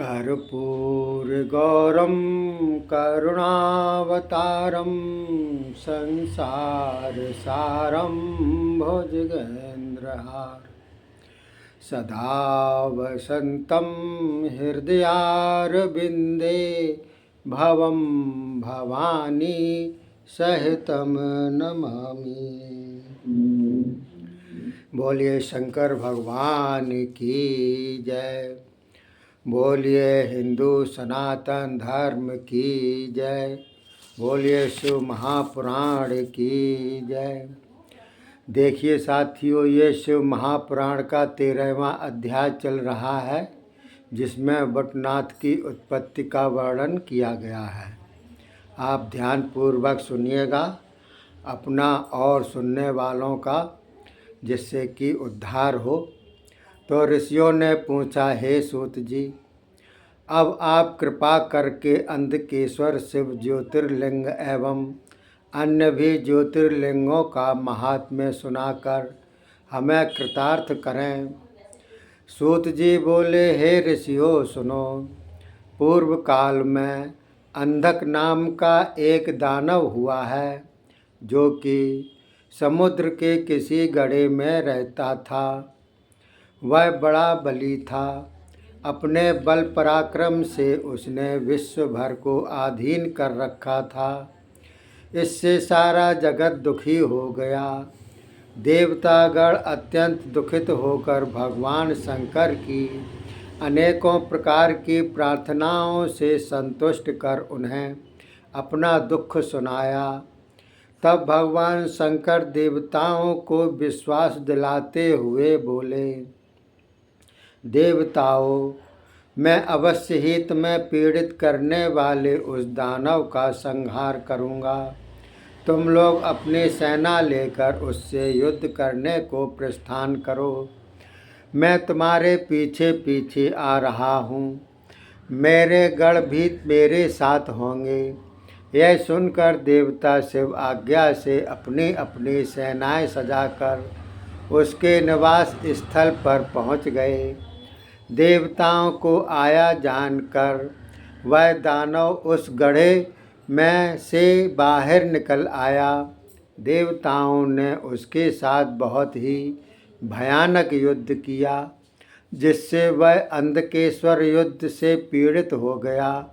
कर्पूरगौरं करुणावतारं संसारसारं भुजगेन्द्रहार सदा वसन्तं हृदयारविन्दे भवं भवानी सहितं नमामि। बोलिए शंकर भगवान की जय। बोलिए हिंदू सनातन धर्म की जय। बोलिए शिव महापुराण की जय। देखिए साथियों, ये शिव महापुराण का 13वां अध्याय चल रहा है, जिसमें वटनाथ की उत्पत्ति का वर्णन किया गया है। आप ध्यानपूर्वक सुनिएगा, अपना और सुनने वालों का, जिससे कि उद्धार हो। तो ऋषियों ने पूछा, हे सूत जी, अब आप कृपा करके अंधकेश्वर शिव ज्योतिर्लिंग एवं अन्य भी ज्योतिर्लिंगों का महात्म्य सुनाकर हमें कृतार्थ करें। सूत जी बोले, हे ऋषियों सुनो। पूर्व काल में अंधक नाम का एक दानव हुआ है, जो कि समुद्र के किसी गड्ढे में रहता था। वह बड़ा बली था। अपने बल पराक्रम से उसने विश्व भर को अधीन कर रखा था। इससे सारा जगत दुखी हो गया। देवतागण अत्यंत दुखित होकर भगवान शंकर की अनेकों प्रकार की प्रार्थनाओं से संतुष्ट कर उन्हें अपना दुख सुनाया। तब भगवान शंकर देवताओं को विश्वास दिलाते हुए बोले, देवताओं, मैं अवश्य ही तुम्हें पीड़ित करने वाले उस दानव का संहार करूँगा। तुम लोग अपनी सेना लेकर उससे युद्ध करने को प्रस्थान करो। मैं तुम्हारे पीछे पीछे आ रहा हूँ। मेरे गण भी मेरे साथ होंगे। यह सुनकर देवता शिव आज्ञा से अपनी अपनी सेनाएं सजाकर उसके निवास स्थल पर पहुँच गए। देवताओं को आया जानकर वह दानव उस गड्ढे में से बाहर निकल आया। देवताओं ने उसके साथ बहुत ही भयानक युद्ध किया, जिससे वह अंधकेश्वर युद्ध से पीड़ित हो गया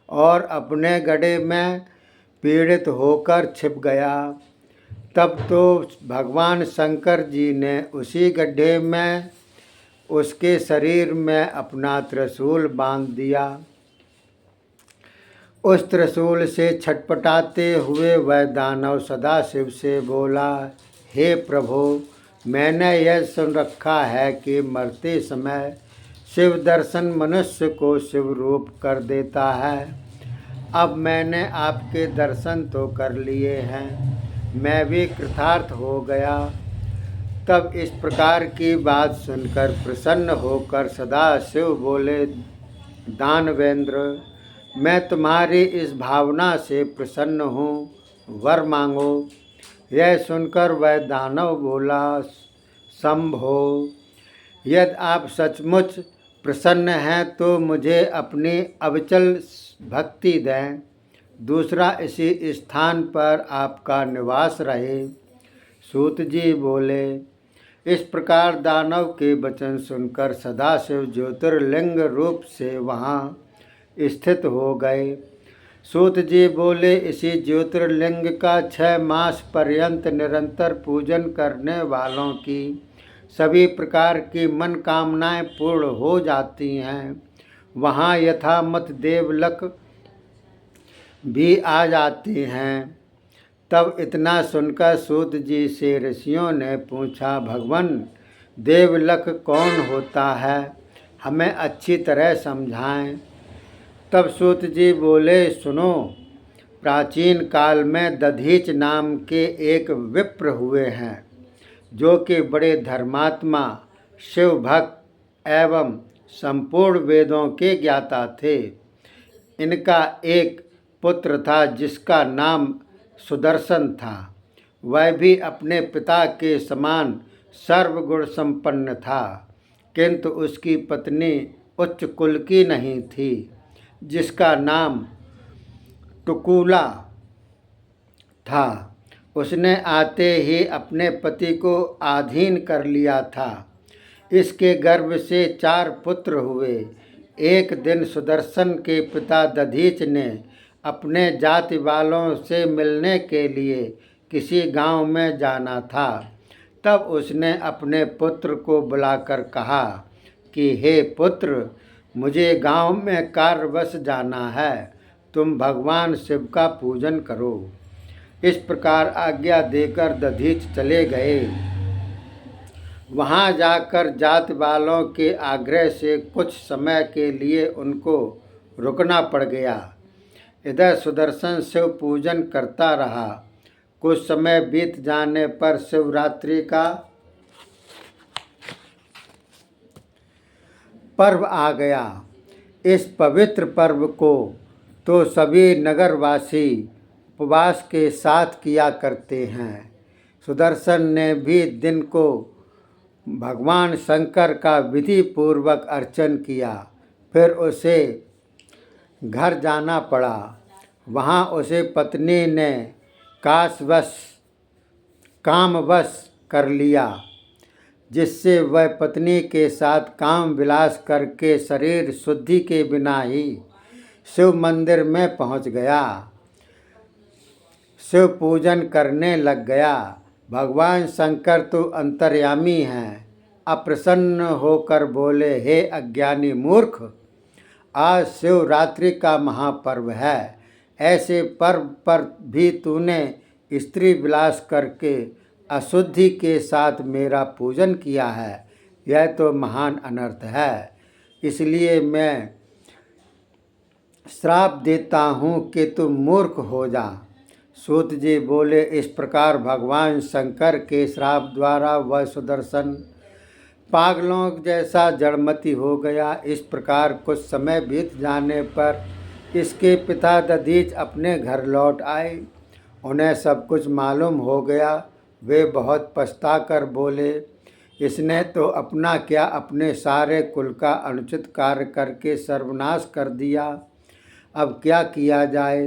और अपने गड्ढे में पीड़ित होकर छिप गया। तब तो भगवान शंकर जी ने उसी गड्ढे में उसके शरीर में अपना त्रिशूल बांध दिया। उस त्रिशूल से छटपटाते हुए वह दानव सदाशिव से बोला, हे प्रभु, मैंने यह सुन रखा है कि मरते समय शिव दर्शन मनुष्य को शिव रूप कर देता है। अब मैंने आपके दर्शन तो कर लिए हैं, मैं भी कृतार्थ हो गया। तब इस प्रकार की बात सुनकर प्रसन्न होकर सदाशिव बोले, दानवेंद्र, मैं तुम्हारी इस भावना से प्रसन्न हूँ, वर मांगो। यह सुनकर वह दानव बोला, शंभो, यदि आप सचमुच प्रसन्न हैं तो मुझे अपनी अविचल भक्ति दें। दूसरा इसी स्थान पर आपका निवास रहे। सूत जी बोले, इस प्रकार दानव के वचन सुनकर सदाशिव ज्योतिर्लिंग रूप से वहाँ स्थित हो गए। सूत जी बोले, इसी ज्योतिर्लिंग का 6 मास पर्यंत निरंतर पूजन करने वालों की सभी प्रकार की मनोकामनाएं पूर्ण हो जाती हैं। वहाँ यथामत देवलोक भी आ जाती हैं। तब इतना सुनकर सूत जी से ऋषियों ने पूछा, भगवान, देवलोक कौन होता है, हमें अच्छी तरह समझाएं। तब सूत जी बोले, सुनो, प्राचीन काल में दधीच नाम के एक विप्र हुए हैं, जो कि बड़े धर्मात्मा, शिव भक्त एवं संपूर्ण वेदों के ज्ञाता थे। इनका एक पुत्र था जिसका नाम सुदर्शन था। वह भी अपने पिता के समान सर्वगुण संपन्न था, किंतु उसकी पत्नी उच्च कुल की नहीं थी, जिसका नाम टुकुला था। उसने आते ही अपने पति को अधीन कर लिया था। इसके गर्भ से 4 पुत्र हुए। एक दिन सुदर्शन के पिता दधीच ने अपने जाति वालों से मिलने के लिए किसी गांव में जाना था। तब उसने अपने पुत्र को बुलाकर कहा कि हे पुत्र, मुझे गांव में कार्यवश जाना है, तुम भगवान शिव का पूजन करो। इस प्रकार आज्ञा देकर दधीच चले गए। वहां जाकर जात वालों के आग्रह से कुछ समय के लिए उनको रुकना पड़ गया। इधर सुदर्शन शिव पूजन करता रहा। कुछ समय बीत जाने पर शिवरात्रि का पर्व आ गया। इस पवित्र पर्व को तो सभी नगरवासी उपवास के साथ किया करते हैं। सुदर्शन ने भी दिन को भगवान शंकर का विधि पूर्वक अर्चन किया। फिर उसे घर जाना पड़ा। वहाँ उसे पत्नी ने कामवश कर लिया, जिससे वह पत्नी के साथ काम विलास करके शरीर शुद्धि के बिना ही शिव मंदिर में पहुँच गया। शिव पूजन करने लग गया। भगवान शंकर तो अंतर्यामी हैं। अप्रसन्न होकर बोले, हे अज्ञानी मूर्ख, आज शिवरात्रि का महापर्व है। ऐसे पर्व पर भी तूने स्त्री विलास करके अशुद्धि के साथ मेरा पूजन किया है। यह तो महान अनर्थ है। इसलिए मैं श्राप देता हूँ कि तुम मूर्ख हो जा। सूत जी बोले, इस प्रकार भगवान शंकर के श्राप द्वारा वह सुदर्शन पागलों जैसा जड़मती हो गया। इस प्रकार कुछ समय बीत जाने पर इसके पिता दधीच अपने घर लौट आए। उन्हें सब कुछ मालूम हो गया। वे बहुत पछताकर बोले, इसने तो अपना क्या, अपने सारे कुल का अनुचित कार्य करके सर्वनाश कर दिया। अब क्या किया जाए।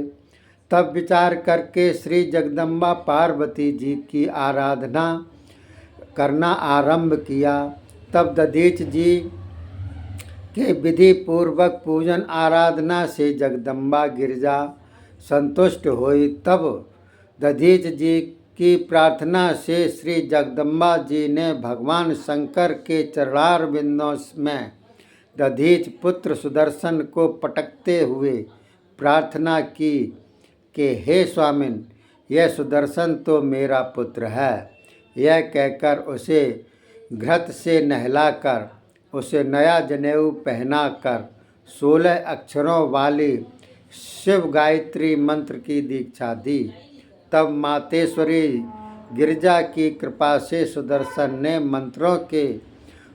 तब विचार करके श्री जगदम्बा पार्वती जी की आराधना करना आरंभ किया। तब दधीच जी के विधि पूर्वक पूजन आराधना से जगदम्बा गिरजा संतुष्ट हुई। तब दधीच जी की प्रार्थना से श्री जगदम्बा जी ने भगवान शंकर के चरणारविंदों में दधीच पुत्र सुदर्शन को पटकते हुए प्रार्थना की कि हे स्वामिन, यह सुदर्शन तो मेरा पुत्र है। यह कहकर उसे घृत से नहलाकर उसे नया जनेऊ पहनाकर 16 अक्षरों वाली शिव गायत्री मंत्र की दीक्षा दी। तब मातेश्वरी गिरिजा की कृपा से सुदर्शन ने मंत्रों के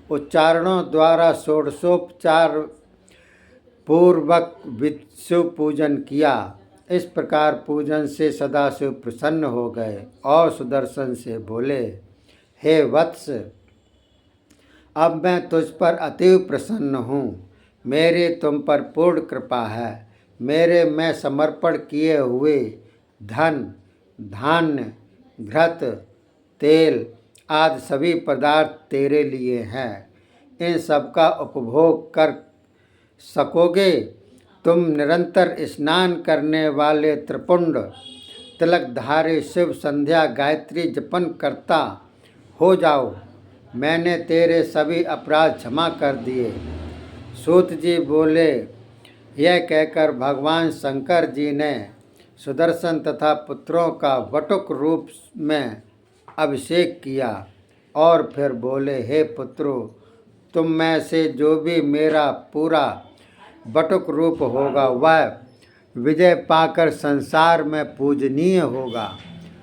उच्चारणों द्वारा षोडशोपचार पूर्वक शिव पूजन किया। इस प्रकार पूजन से सदाशिव प्रसन्न हो गए और सुदर्शन से बोले, हे वत्स, अब मैं तुझ पर अतीव प्रसन्न हूँ। मेरी तुम पर पूर्ण कृपा है। मेरे में समर्पण किए हुए धन, धान्य, घृत, तेल आदि सभी पदार्थ तेरे लिए हैं। इन सब का उपभोग कर सकोगे। तुम निरंतर स्नान करने वाले त्रिपुंड तिलकधारी शिव संध्या गायत्री जपन करता हो जाओ। मैंने तेरे सभी अपराध क्षमा कर दिए। सूत जी बोले, यह कहकर भगवान शंकर जी ने सुदर्शन तथा पुत्रों का वटुक रूप में अभिषेक किया और फिर बोले, हे पुत्रों, तुम में से जो भी मेरा पूरा बटुक रूप होगा वह विजय पाकर संसार में पूजनीय होगा।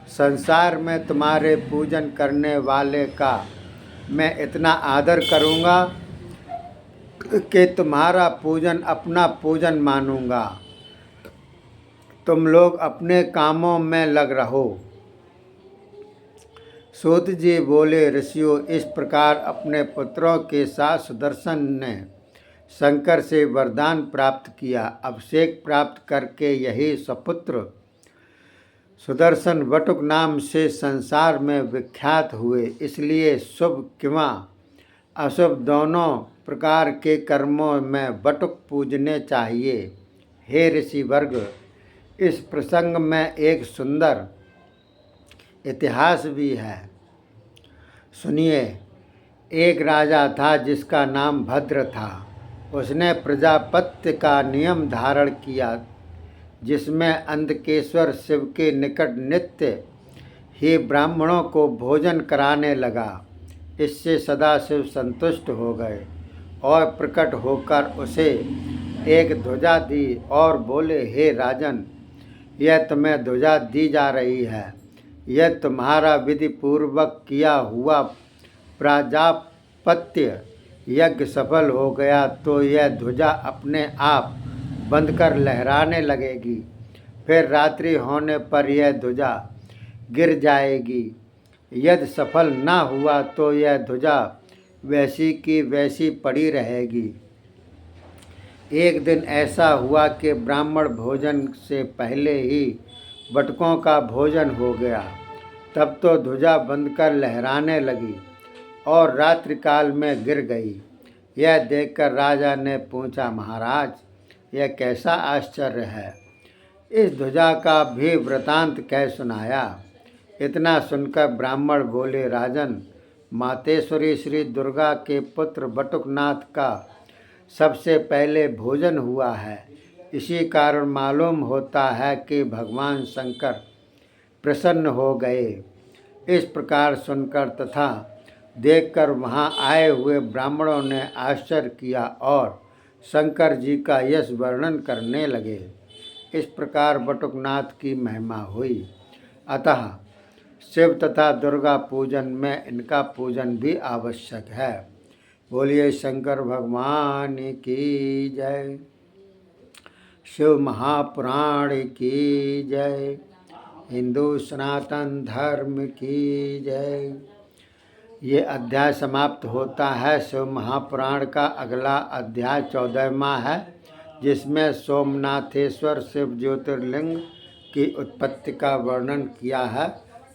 संसार में तुम्हारे पूजन करने वाले का मैं इतना आदर करूँगा कि तुम्हारा पूजन अपना पूजन मानूंगा। तुम लोग अपने कामों में लग रहो। सूत जी बोले, ऋषियों, इस प्रकार अपने पुत्रों के साथ सुदर्शन ने शंकर से वरदान प्राप्त किया। अभिषेक प्राप्त करके यही सपुत्र सुदर्शन बटुक नाम से संसार में विख्यात हुए। इसलिए शुभ किंवा अशुभ दोनों प्रकार के कर्मों में बटुक पूजने चाहिए। हे ऋषि वर्ग, इस प्रसंग में एक सुंदर इतिहास भी है, सुनिए। एक राजा था जिसका नाम भद्र था। उसने प्रजापत्य का नियम धारण किया, जिसमें अंधकेश्वर शिव के निकट नित्य ही ब्राह्मणों को भोजन कराने लगा। इससे सदाशिव संतुष्ट हो गए और प्रकट होकर उसे एक ध्वजा दी और बोले, हे राजन, यह तुम्हें ध्वजा दी जा रही है। यह तुम्हारा विधि पूर्वक किया हुआ प्राजापत्य यज्ञ सफल हो गया तो यह ध्वजा अपने आप बंधकर लहराने लगेगी। फिर रात्रि होने पर यह ध्वजा गिर जाएगी। यदि सफल न हुआ तो यह ध्वजा वैसी की वैसी पड़ी रहेगी। एक दिन ऐसा हुआ कि ब्राह्मण भोजन से पहले ही बटुकों का भोजन हो गया। तब तो ध्वजा बंधकर लहराने लगी और रात्रिकाल में गिर गई। यह देखकर राजा ने पूछा, महाराज, यह कैसा आश्चर्य है? इस ध्वजा का भी वृतांत कह सुनाया। इतना सुनकर ब्राह्मण बोले, राजन, मातेश्वरी श्री दुर्गा के पुत्र बटुकनाथ का सबसे पहले भोजन हुआ है। इसी कारण मालूम होता है कि भगवान शंकर प्रसन्न हो गए। इस प्रकार सुनकर तथा देखकर वहाँ आए हुए ब्राह्मणों ने आश्चर्य किया और शंकर जी का यश वर्णन करने लगे। इस प्रकार बटुकनाथ की महिमा हुई। अतः शिव तथा दुर्गा पूजन में इनका पूजन भी आवश्यक है। बोलिए शंकर भगवान की जय। शिव महापुराण की जय। हिंदू सनातन धर्म की जय। ये अध्याय समाप्त होता है। शिव महापुराण का अगला अध्याय 14वां है, जिसमें सोमनाथेश्वर शिव ज्योतिर्लिंग की उत्पत्ति का वर्णन किया है।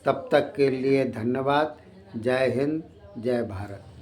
तब तक के लिए धन्यवाद। जय हिंद, जय भारत।